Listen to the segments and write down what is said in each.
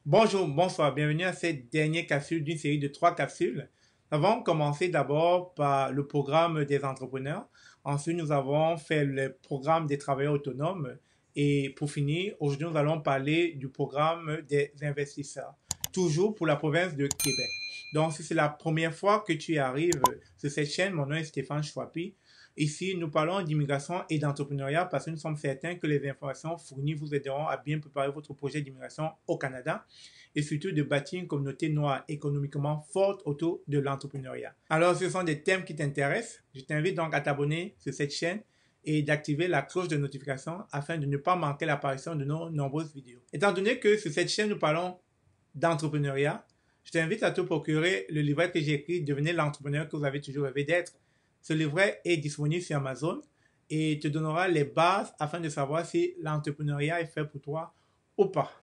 Bonjour, bonsoir, bienvenue à cette dernière capsule d'une série de 3 capsules. Nous avons commencé d'abord par le programme des entrepreneurs. Ensuite, nous avons fait le programme des travailleurs autonomes. Et pour finir, aujourd'hui, nous allons parler du programme des investisseurs, toujours pour la province de Québec. Donc, si c'est la première fois que tu arrives sur cette chaîne, mon nom est Stéphane Chouapi. Ici, nous parlons d'immigration et d'entrepreneuriat parce que nous sommes certains que les informations fournies vous aideront à bien préparer votre projet d'immigration au Canada et surtout de bâtir une communauté noire économiquement forte autour de l'entrepreneuriat. Alors, ce sont des thèmes qui t'intéressent. Je t'invite donc à t'abonner sur cette chaîne et d'activer la cloche de notification afin de ne pas manquer l'apparition de nos nombreuses vidéos. Étant donné que sur cette chaîne, nous parlons d'entrepreneuriat, je t'invite à te procurer le livret que j'ai écrit « Devenez l'entrepreneur que vous avez toujours rêvé d'être ». Ce livret est disponible sur Amazon et te donnera les bases afin de savoir si l'entrepreneuriat est fait pour toi ou pas.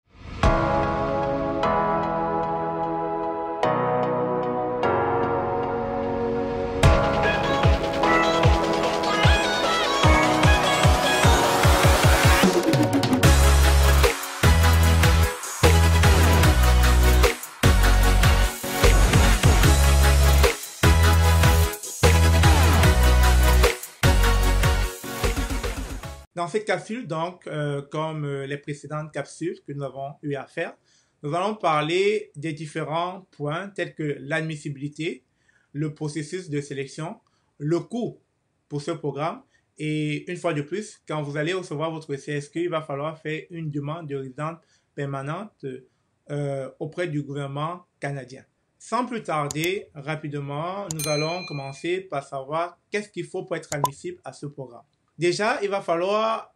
Dans cette capsule, donc, comme les précédentes capsules que nous avons eu à faire, nous allons parler des différents points tels que l'admissibilité, le processus de sélection, le coût pour ce programme et une fois de plus, quand vous allez recevoir votre CSQ, il va falloir faire une demande de résidence permanente auprès du gouvernement canadien. Sans plus tarder, rapidement, nous allons commencer par savoir qu'est-ce qu'il faut pour être admissible à ce programme. Déjà, il va falloir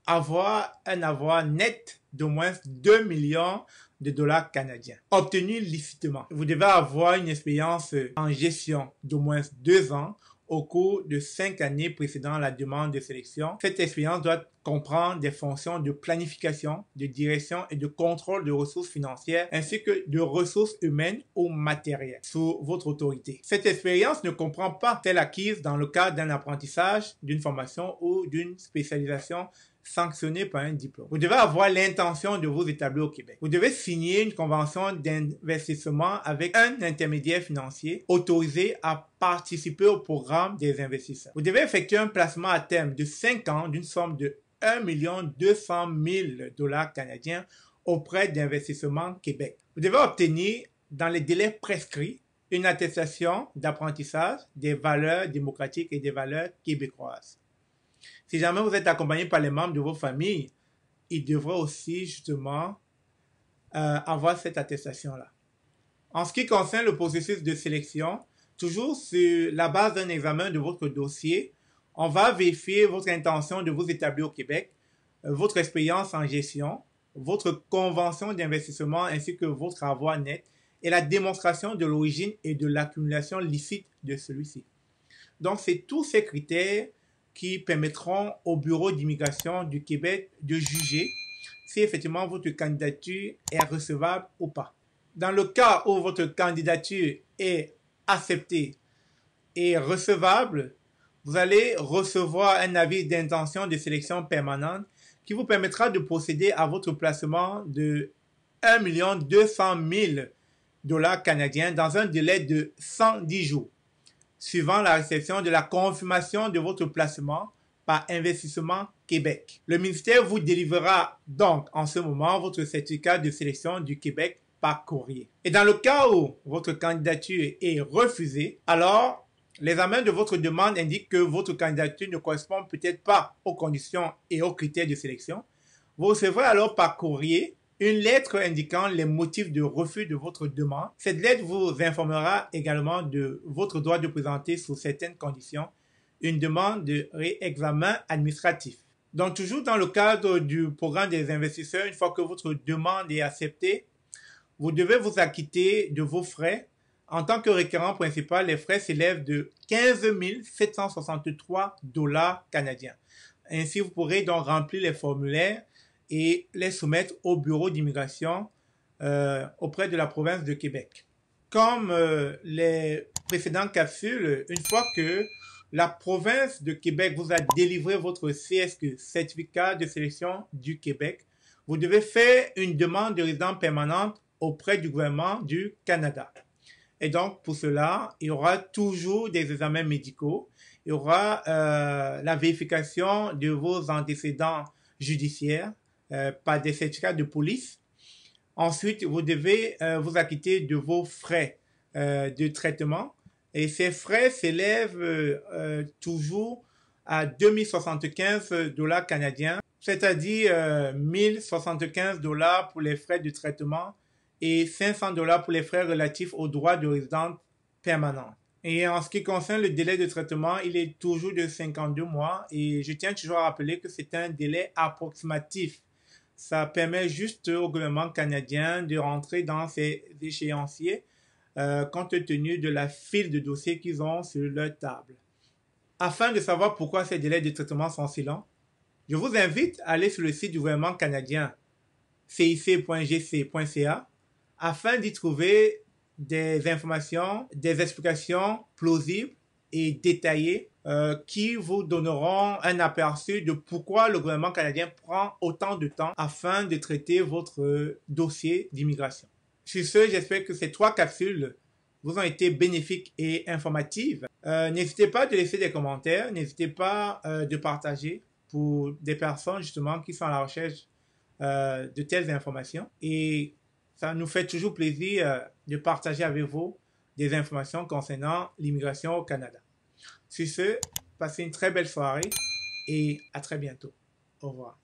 avoir un avoir net d'au moins 2 millions de dollars canadiens, obtenu licitement. Vous devez avoir une expérience en gestion d'au moins 2 ans au cours de 5 années précédant la demande de sélection. Cette expérience doit comprendre des fonctions de planification, de direction et de contrôle de ressources financières ainsi que de ressources humaines ou matérielles sous votre autorité. Cette expérience ne comprend pas celle acquise dans le cadre d'un apprentissage, d'une formation ou d'une spécialisation sanctionné par un diplôme. Vous devez avoir l'intention de vous établir au Québec. Vous devez signer une convention d'investissement avec un intermédiaire financier autorisé à participer au programme des investisseurs. Vous devez effectuer un placement à terme de 5 ans d'une somme de 1 200 000 dollars canadiens auprès d'Investissement Québec. Vous devez obtenir dans les délais prescrits une attestation d'apprentissage des valeurs démocratiques et des valeurs québécoises. Si jamais vous êtes accompagné par les membres de vos familles, ils devraient aussi justement avoir cette attestation-là. En ce qui concerne le processus de sélection, toujours sur la base d'un examen de votre dossier, on va vérifier votre intention de vous établir au Québec, votre expérience en gestion, votre convention d'investissement ainsi que votre avoir net et la démonstration de l'origine et de l'accumulation licite de celui-ci. Donc, c'est tous ces critères qui permettront au Bureau d'immigration du Québec de juger si effectivement votre candidature est recevable ou pas. Dans le cas où votre candidature est acceptée et recevable, vous allez recevoir un avis d'intention de sélection permanente qui vous permettra de procéder à votre placement de 1 200 000 dollars canadiens dans un délai de 110 jours. Suivant la réception de la confirmation de votre placement par Investissement Québec. Le ministère vous délivrera donc en ce moment votre certificat de sélection du Québec par courrier. Et dans le cas où votre candidature est refusée, alors l'examen de votre demande indique que votre candidature ne correspond peut-être pas aux conditions et aux critères de sélection. Vous recevrez alors par courrier une lettre indiquant les motifs de refus de votre demande. Cette lettre vous informera également de votre droit de présenter sous certaines conditions une demande de réexamen administratif. Donc toujours dans le cadre du programme des investisseurs, une fois que votre demande est acceptée, vous devez vous acquitter de vos frais. En tant que requérant principal, les frais s'élèvent de 15 763 dollars canadiens. Ainsi, vous pourrez donc remplir les formulaires et les soumettre au bureau d'immigration auprès de la province de Québec. Comme les précédentes capsules, une fois que la province de Québec vous a délivré votre CSQ, certificat de sélection du Québec, vous devez faire une demande de résidence permanente auprès du gouvernement du Canada. Et donc, pour cela, il y aura toujours des examens médicaux, il y aura la vérification de vos antécédents judiciaires par des certificats de police. Ensuite, vous devez vous acquitter de vos frais de traitement. Et ces frais s'élèvent toujours à 2075 dollars canadiens, c'est-à-dire 1075 dollars pour les frais de traitement et 500 dollars pour les frais relatifs aux droits de résidence permanente. Et en ce qui concerne le délai de traitement, il est toujours de 52 mois et je tiens toujours à rappeler que c'est un délai approximatif. Ça permet juste au gouvernement canadien de rentrer dans ces échéanciers compte tenu de la file de dossiers qu'ils ont sur leur table. Afin de savoir pourquoi ces délais de traitement sont si longs, je vous invite à aller sur le site du gouvernement canadien cic.gc.ca afin d'y trouver des informations, des explications plausibles et détaillées qui vous donneront un aperçu de pourquoi le gouvernement canadien prend autant de temps afin de traiter votre dossier d'immigration. Sur ce, j'espère que ces 3 capsules vous ont été bénéfiques et informatives. N'hésitez pas de laisser des commentaires, n'hésitez pas de partager pour des personnes justement qui sont à la recherche de telles informations. Et ça nous fait toujours plaisir de partager avec vous des informations concernant l'immigration au Canada. Sur ce, passez une très belle soirée et à très bientôt. Au revoir.